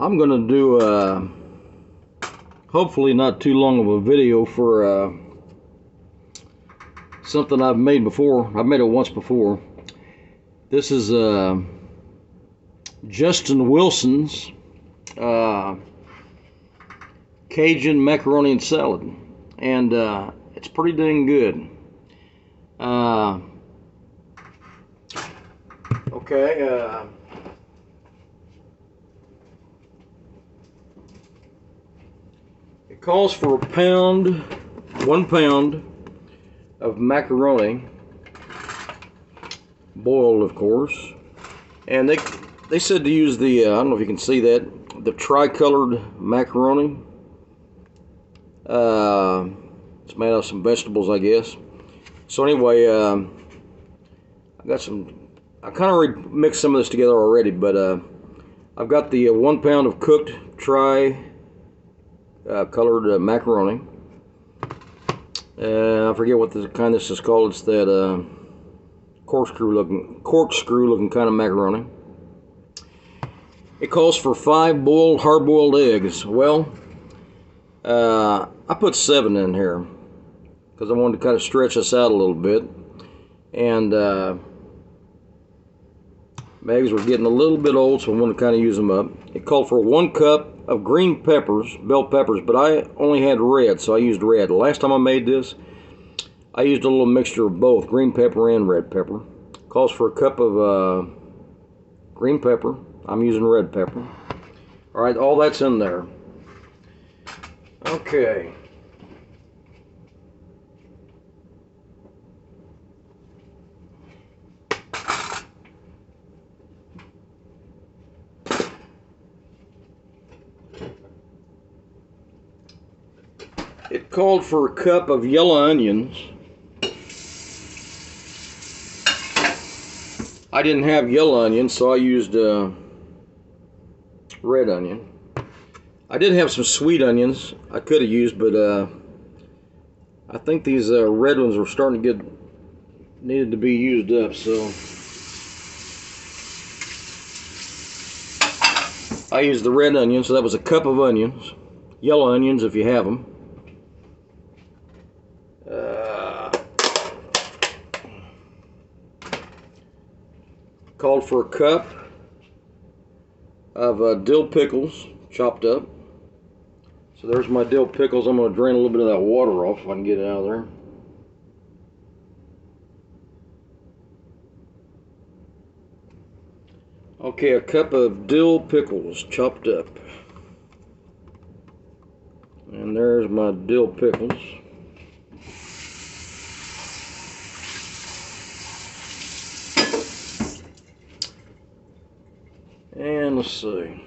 I'm going to do hopefully not too long of a video for something I've made before. I've made it once before. This is Justin Wilson's Cajun Macaroni and Salad, and it's pretty dang good. Okay. It calls for 1 pound of macaroni, boiled of course, and they said to use the I don't know if you can see that, the tricolored macaroni. It's made out of some vegetables, I guess. So anyway, I kind of mixed some of this together already, but I've got the 1 pound of cooked colored macaroni. I forget what the kind this is called. It's that corkscrew looking kind of macaroni. It calls for 5 hard-boiled eggs. Well, I put 7 in here because I wanted to kind of stretch this out a little bit, and my eggs were getting a little bit old, so I wanted to kind of use them up. It called for 1 cup of green peppers, bell peppers, but I only had red, so I used red. The last time I made this, I used a little mixture of both, green pepper and red pepper. It calls for 1 cup of green pepper. I'm using red pepper. All right, all that's in there. Okay. It called for 1 cup of yellow onions. I didn't have yellow onions, so I used red onion. I did have some sweet onions I could have used, but I think these red ones were starting to needed to be used up, so I used the red onion. So that was 1 cup of onions, yellow onions if you have them. Called for 1 cup of dill pickles, chopped up. So there's my dill pickles. I'm going to drain a little bit of that water off if I can get it out of there. Okay, 1 cup of dill pickles, chopped up. And there's my dill pickles. And let's see.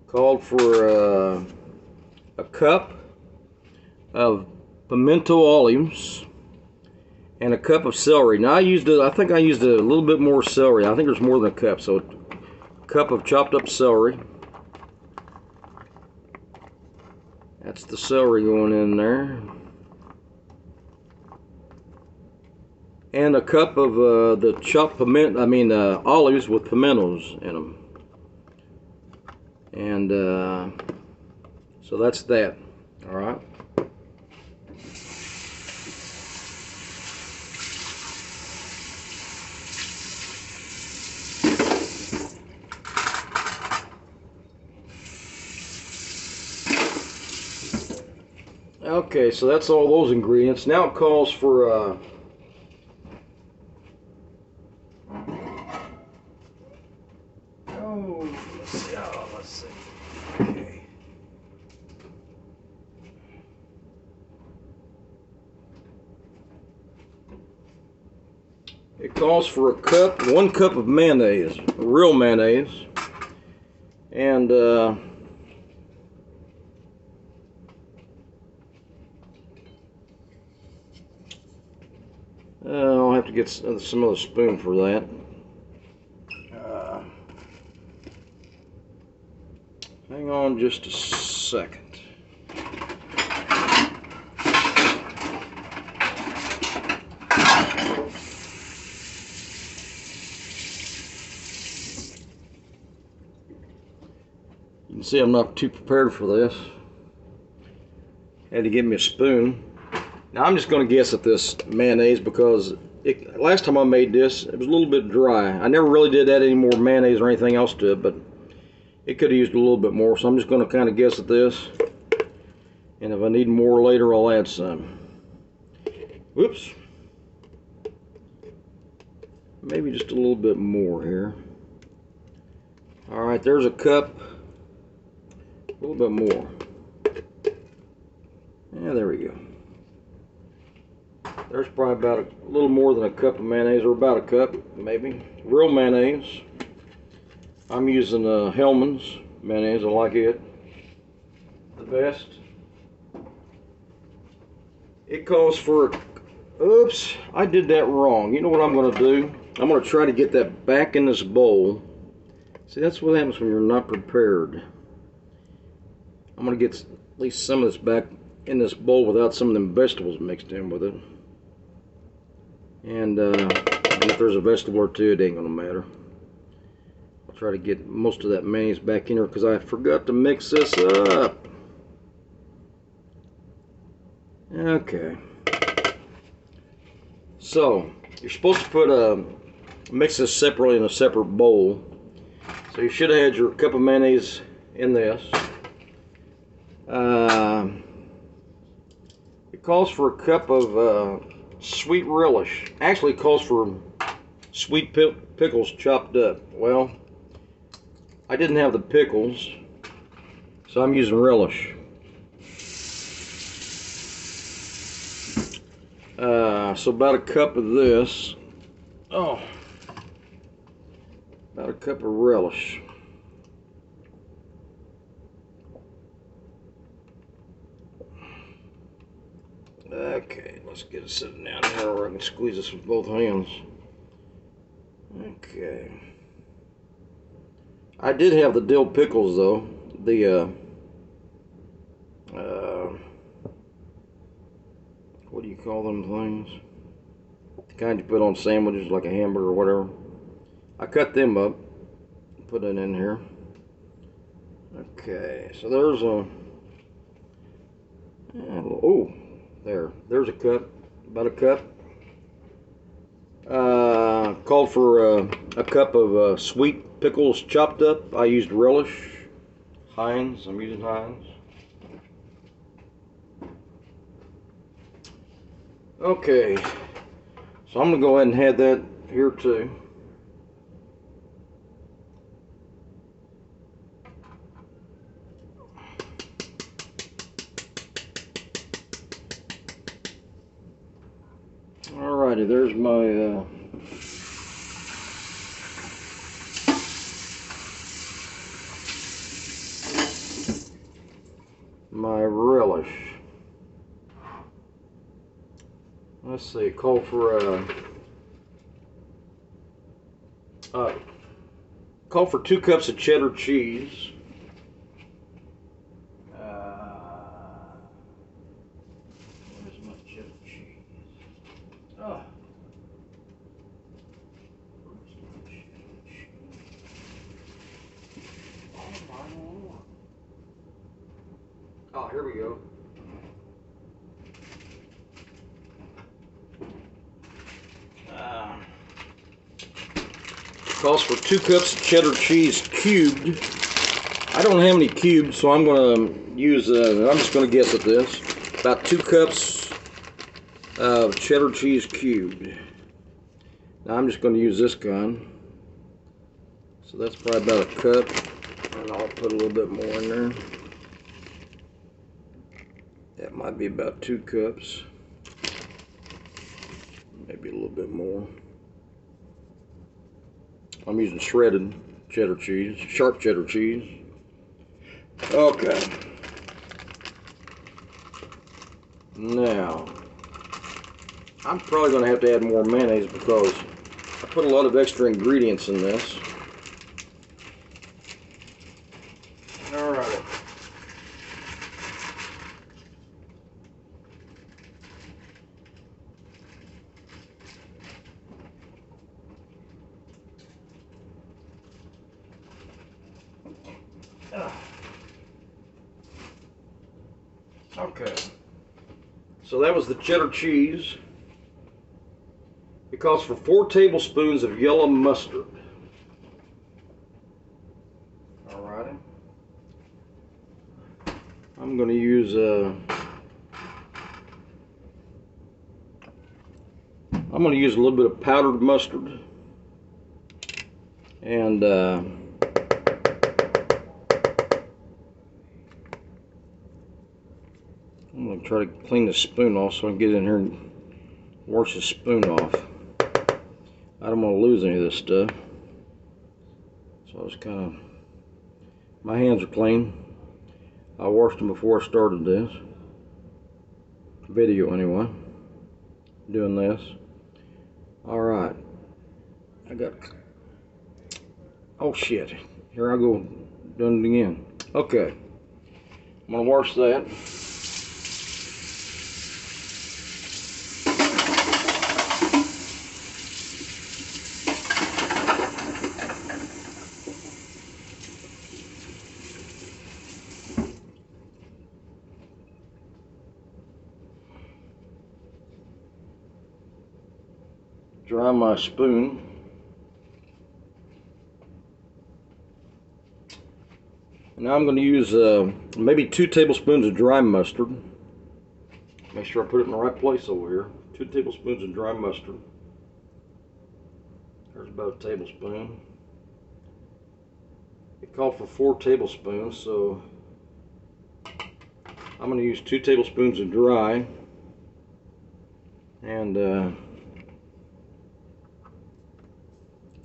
Called for 1 cup of pimento olives and 1 cup of celery. Now I think I used a little bit more celery. I think there's more than 1 cup. So 1 cup of chopped up celery. That's the celery going in there. And 1 cup of the chopped olives with pimentos in them. And so that's that. All right. Okay, so that's all those ingredients. Now it calls for let's see. Okay. It calls for 1 cup of mayonnaise, real mayonnaise, and I'll have to get some other spoon for that. Hang on just a second. see I'm not too prepared for this. Had to give me a spoon. Now I'm just going to guess at this mayonnaise because last time I made this, it was a little bit dry. I never really did add any more mayonnaise or anything else to it, but it could have used a little bit more, so I'm just going to kind of guess at this. And if I need more later, I'll add some. Whoops. Maybe just a little bit more here. Alright, there's a cup. A little bit more. Yeah, there we go. There's probably about a little more than a cup of mayonnaise, or about a cup, maybe. Real mayonnaise. I'm using Hellman's mayonnaise. I like it the best. It calls for, oops, I did that wrong. You know what I'm going to do? I'm going to try to get that back in this bowl. See, that's what happens when you're not prepared. I'm going to get at least some of this back in this bowl without some of them vegetables mixed in with it. And if there's a vegetable or two, it ain't gonna matter. I'll try to get most of that mayonnaise back in here because I forgot to mix this up. Okay. So you're supposed to put mix this separately in a separate bowl. So you should have had your cup of mayonnaise in this. It calls for a cup of sweet relish. Actually, it calls for sweet pickles chopped up. Well, I didn't have the pickles, so I'm using relish. So about a cup of this. Oh, about a cup of relish. Okay, let's get it sitting down here where I can squeeze this with both hands. Okay. I did have the dill pickles though. The what do you call them things? The kind you put on sandwiches like a hamburger or whatever. I cut them up, put it in here. Okay, so there's a oh. There's a cup, about a cup. Called for a cup of sweet pickles chopped up. I used relish. Heinz, I'm using Heinz. Okay, so I'm going to go ahead and add that here too. Alrighty, there's my my relish. Let's see, call for call for 2 cups of cheddar cheese. Where's my cheddar cheese? Oh. Where's my cheddar cheese? Oh my Lord. Oh, here we go. Calls for 2 cups of cheddar cheese cubed. I don't have any cubes, so I'm going to use, I'm just going to guess at this. About 2 cups of cheddar cheese cubed. Now I'm just going to use this kind. So that's probably about a cup. And I'll put a little bit more in there. That might be about 2 cups. Maybe a little bit more. I'm using shredded cheddar cheese, sharp cheddar cheese. Okay. Now, I'm probably going to have to add more mayonnaise because I put a lot of extra ingredients in this. All right. Okay. So that was the cheddar cheese. It calls for 4 tablespoons of yellow mustard. Alrighty. I'm going to use a little bit of powdered mustard, and I'm going to try to clean the spoon off so I can get in here and wash the spoon off. I don't want to lose any of this stuff. So I just kind of, my hands are clean. I washed them before I started this video anyway, doing this. Alright. I got, oh shit. Here I go, doing it again. Okay. I'm going to wash that. Dry my spoon. Now I'm going to use maybe 2 tablespoons of dry mustard. Make sure I put it in the right place over here. 2 tablespoons of dry mustard. There's about a tablespoon. It called for 4 tablespoons, so I'm going to use 2 tablespoons of dry. And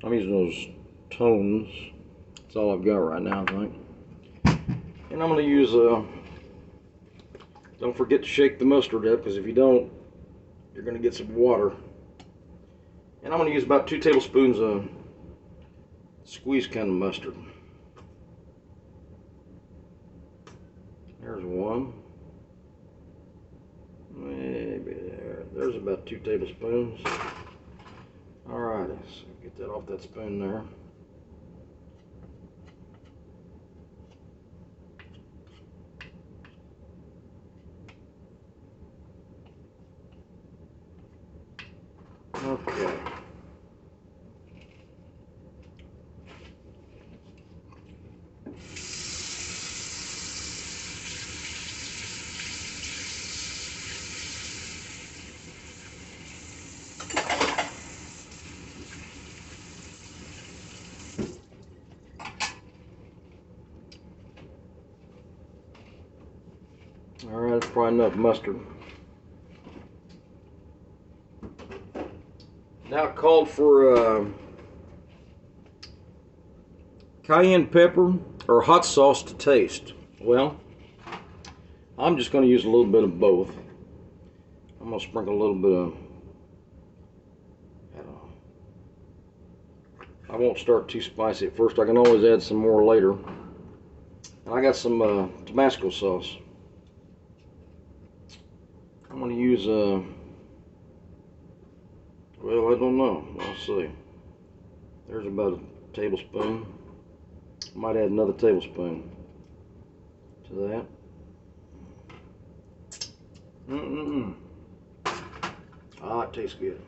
I'm using those tones. That's all I've got right now, I think. And I'm going to use, don't forget to shake the mustard up, because if you don't, you're going to get some water. And I'm going to use about 2 tablespoons of squeezed kind of mustard. There's one. Maybe there. There's about 2 tablespoons. Alright, let's get that off that spoon there. Okay. Alright, that's probably enough mustard. Now it called for cayenne pepper or hot sauce to taste. Well, I'm just going to use a little bit of both. I'm going to sprinkle a little bit of, I won't start too spicy at first. I can always add some more later. And I got some Tabasco sauce. I'm going to use, well, I don't know. Let's see. There's about a tablespoon. Might add another tablespoon to that. Ah, it tastes good.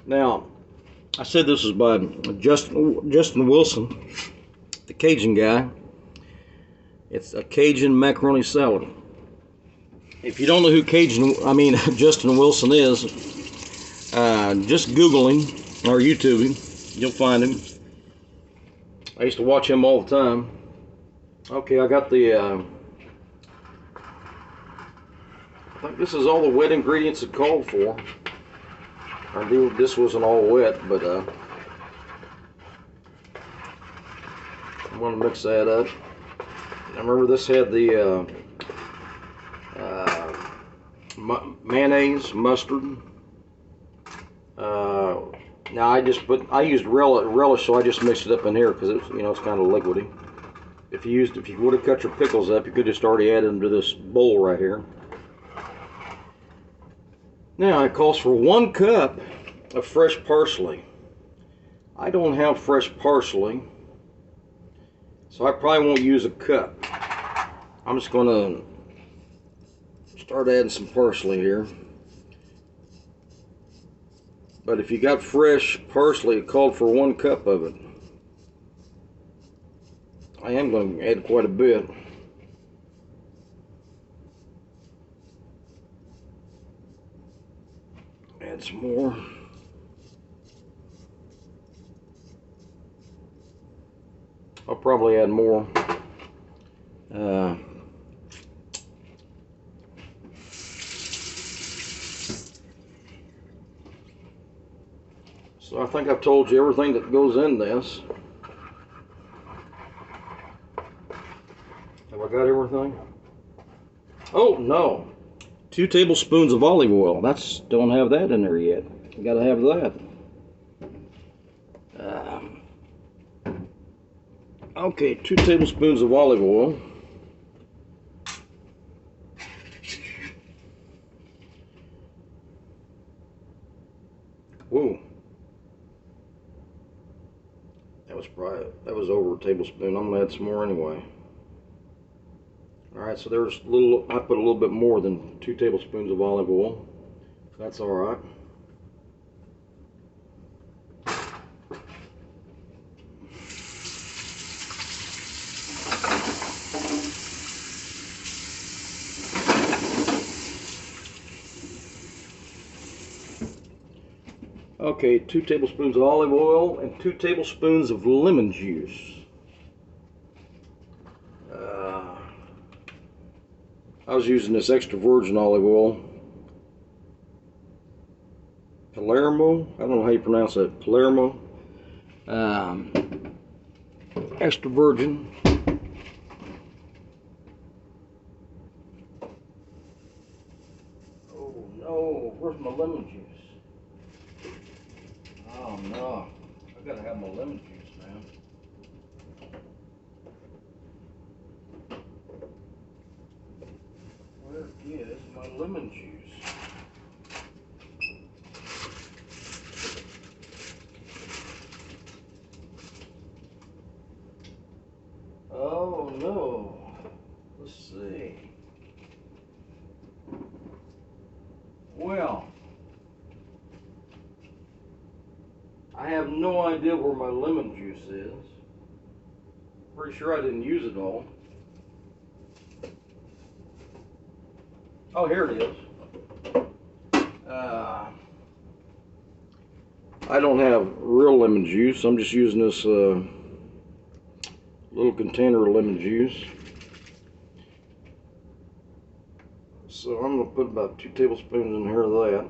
Now, I said this was by Justin Wilson, the Cajun guy. It's a Cajun macaroni salad. If you don't know who Justin Wilson is, just Google him or YouTube him. You'll find him. I used to watch him all the time. Okay, I got the, I think this is all the wet ingredients it called for. I knew this wasn't all wet, but I'm going to mix that up. I remember this had the mayonnaise, mustard. Now I used relish, so I just mixed it up in here because it's it's kind of liquidy. If you would have cut your pickles up, you could just already add them to this bowl right here. Now it calls for 1 cup of fresh parsley. I don't have fresh parsley, so I probably won't use a cup. I'm just going to start adding some parsley here. But if you got fresh parsley, it called for 1 cup of it. I am going to add quite a bit. Add some more. I'll probably add more. So I think I've told you everything that goes in this. Have I got everything? Oh, no. 2 tablespoons of olive oil. Don't have that in there yet. You gotta have that. Okay, 2 tablespoons of olive oil. Whoa. That was over a tablespoon. I'm gonna add some more anyway. Alright, so there's I put a little bit more than 2 tablespoons of olive oil. That's alright. Okay, 2 tablespoons of olive oil and 2 tablespoons of lemon juice. I was using this extra virgin olive oil. Palermo? I don't know how you pronounce that. Palermo. Extra virgin. Oh no, where's my lemon juice? Oh no, I gotta have my lemon juice, man. Where is my lemon juice? Oh no, let's see. Well, I have no idea where my lemon juice is. Pretty sure I didn't use it all. Oh, here it is. I don't have real lemon juice. I'm just using this little container of lemon juice. So I'm going to put about 2 tablespoons in here of that.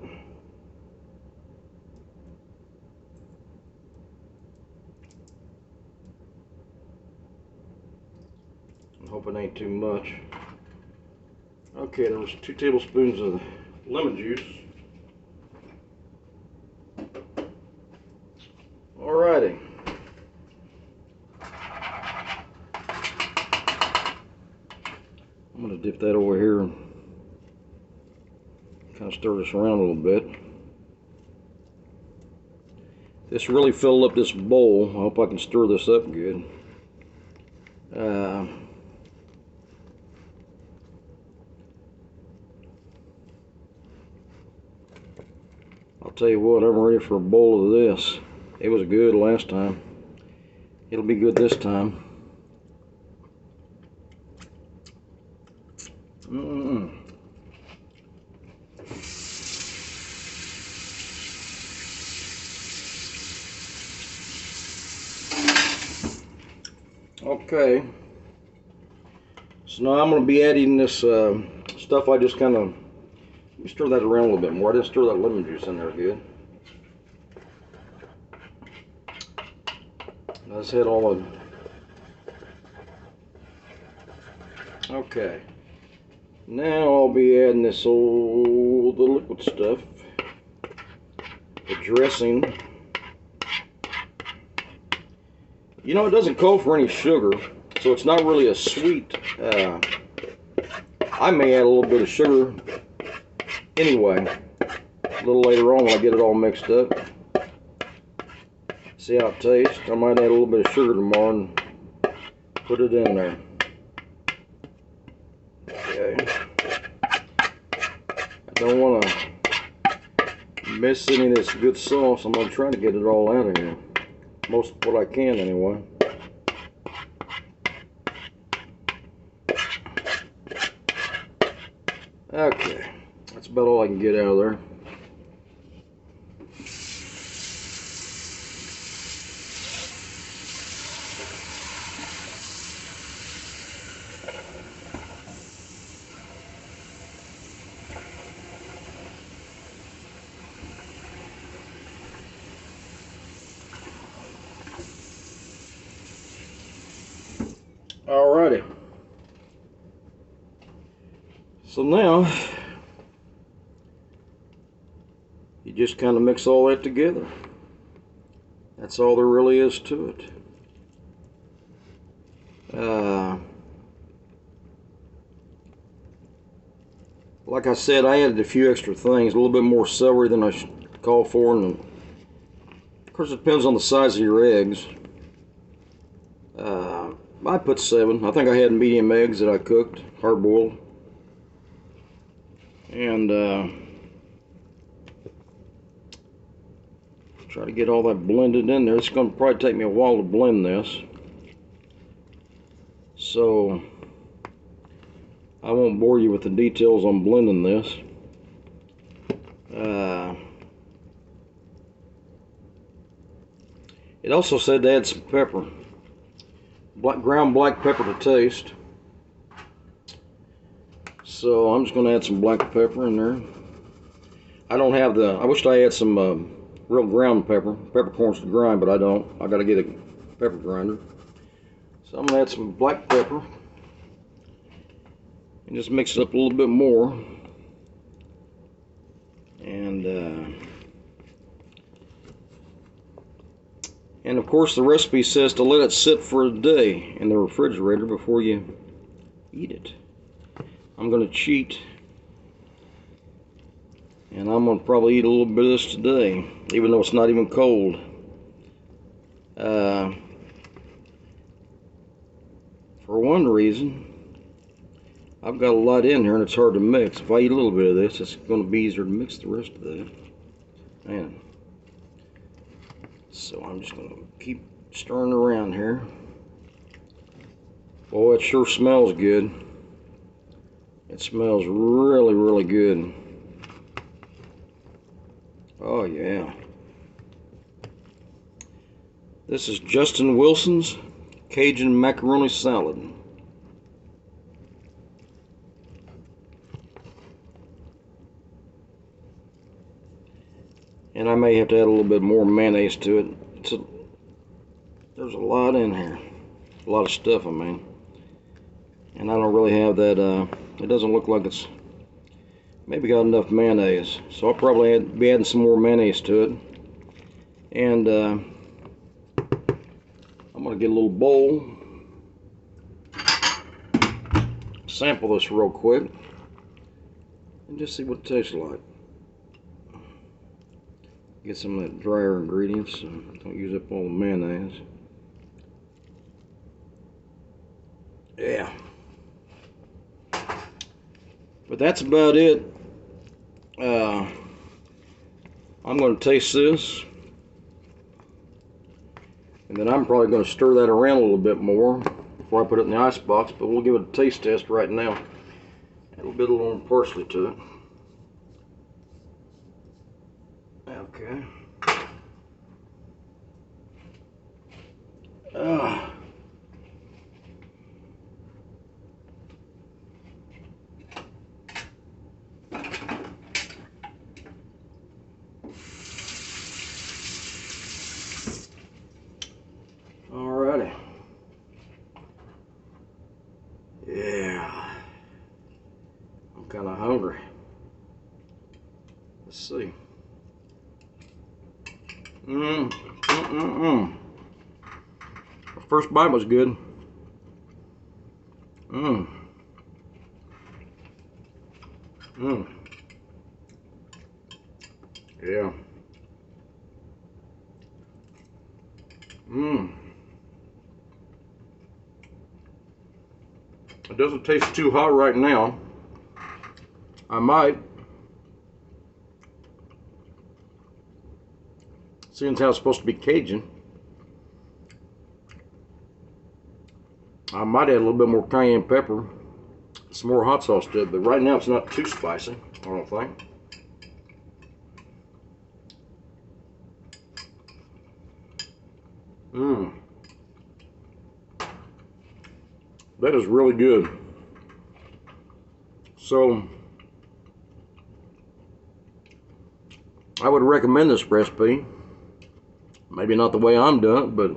I hope it ain't too much. Okay, there was 2 tablespoons of lemon juice. Alrighty. I'm going to dip that over here and kind of stir this around a little bit. This really filled up this bowl. I hope I can stir this up good. I'll tell you what, I'm ready for a bowl of this. It was good last time. It'll be good this time. Okay. So now I'm going to be adding this stuff I just kind of... Let me stir that around a little bit more. I didn't stir that lemon juice in there good. Let's hit all of... Okay. Now I'll be adding this the liquid stuff. The dressing. You know, it doesn't call for any sugar, so it's not really a sweet. I may add a little bit of sugar anyway, a little later on when I get it all mixed up. See how it tastes. I might add a little bit of sugar tomorrow and put it in there. Don't want to miss any of this good sauce. I'm going to try to get it all out of here. Most of what I can, anyway. Okay, that's about all I can get out of there. Alrighty. So now, you just kind of mix all that together. That's all there really is to it. Like I said, I added a few extra things, a little bit more celery than I should call for, and of course it depends on the size of your eggs. I put 7. I think I had medium eggs that I cooked, hard boiled. And try to get all that blended in there. It's going to probably take me a while to blend this, so I won't bore you with the details on blending this. It also said to add some pepper, ground black pepper to taste. So I'm just going to add some black pepper in there. I don't have I wish I had some real ground peppercorns to grind, but I don't. I got to get a pepper grinder. So I'm going to add some black pepper and just mix it up a little bit more. And of course the recipe says to let it sit for a day in the refrigerator before you eat it. I'm going to cheat, and I'm going to probably eat a little bit of this today, even though it's not even cold. For one reason, I've got a lot in here and it's hard to mix. If I eat a little bit of this, it's going to be easier to mix the rest of that. Man. So I'm just going to keep stirring around here. Boy, it sure smells good. It smells really, really good. Oh, yeah. This is Justin Wilson's Cajun Macaroni Salad. And I may have to add a little bit more mayonnaise to it. There's a lot in here. A lot of stuff, I mean. And I don't really have that, it doesn't look like it's maybe got enough mayonnaise. So I'll probably be adding some more mayonnaise to it. And I'm going to get a little bowl. Sample this real quick. And just see what it tastes like. Get some of that drier ingredients, so don't use up all the mayonnaise. Yeah. But that's about it. I'm going to taste this. And then I'm probably going to stir that around a little bit more before I put it in the ice box, but we'll give it a taste test right now. Add a bit of little parsley to it. Okay. Alrighty. Yeah. I'm kind of hungry. Let's see. The first bite was good. Yeah. It doesn't taste too hot right now. I might Seeing as how it's supposed to be Cajun, I might add a little bit more cayenne pepper, some more hot sauce to it, but right now it's not too spicy, I don't think. That is really good. So, I would recommend this recipe. Maybe not the way I'm doing it, but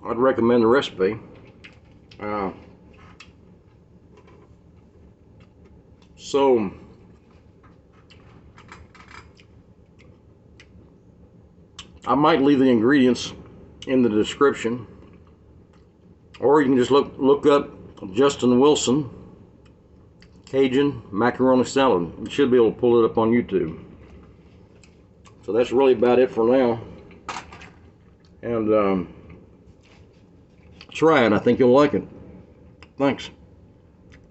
I'd recommend the recipe. So, I might leave the ingredients in the description, or you can just look up Justin Wilson Cajun Macaroni Salad. You should be able to pull it up on YouTube. So that's really about it for now. And try it. I think you'll like it. Thanks.